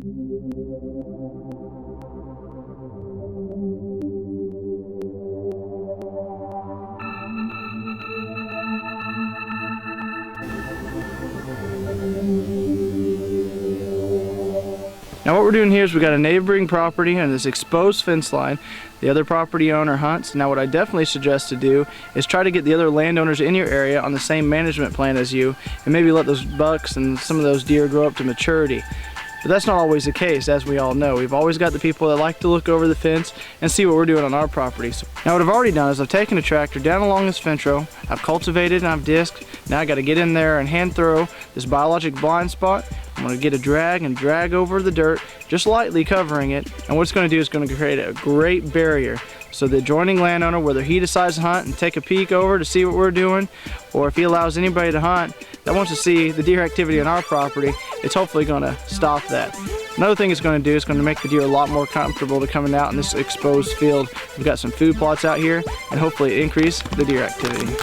Now what we're doing here is we got a neighboring property and this exposed fence line. The other property owner hunts. Now what I definitely suggest to do is try to get the other landowners in your area on the same management plan as you, and maybe let those bucks and some of those deer grow up to maturity. But that's not always the case, as we all know. We've always got the people that like to look over the fence and see what we're doing on our properties. Now what I've already done is I've taken a tractor down along this fence row, I've cultivated and I've disked. Now I got to get in there and hand throw this biologic blind spot. I'm going to get a drag and drag over the dirt, just lightly covering it. And what it's going to do is going to create a great barrier. So the adjoining landowner, whether he decides to hunt and take a peek over to see what we're doing, or if he allows anybody to hunt that wants to see the deer activity on our property, it's hopefully going to stop that. Another thing it's going to do is going to make the deer a lot more comfortable to coming out in this exposed field. We've got some food plots out here, and hopefully increase the deer activity.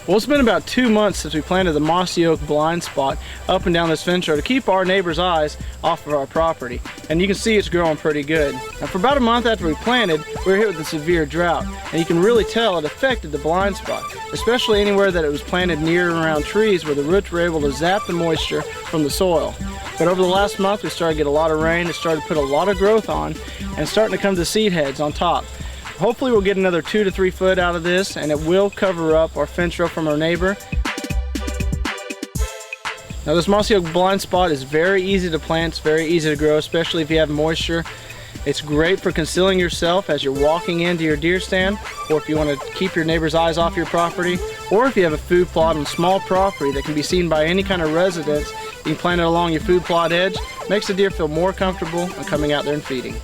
Well, it's been about 2 months since we planted the mossy oak blind spot up and down this fence row to keep our neighbors' eyes off of our property. And you can see it's growing pretty good. Now for about a month after we planted, we were hit with a severe drought. And you can really tell it affected the blind spot, especially anywhere that it was planted near and around trees where the roots were able to zap the moisture from the soil. But over the last month, we started to get a lot of rain. It started to put a lot of growth on, and it's starting to come to seed heads on top. Hopefully we'll get another 2 to 3 foot out of this, and it will cover up our fence row from our neighbor. Now this mossy oak blind spot is very easy to plant, it's very easy to grow, especially if you have moisture. It's great for concealing yourself as you're walking into your deer stand, or if you want to keep your neighbor's eyes off your property, or if you have a food plot on a small property that can be seen by any kind of residents, you can plant it along your food plot edge. Makes the deer feel more comfortable when coming out there and feeding.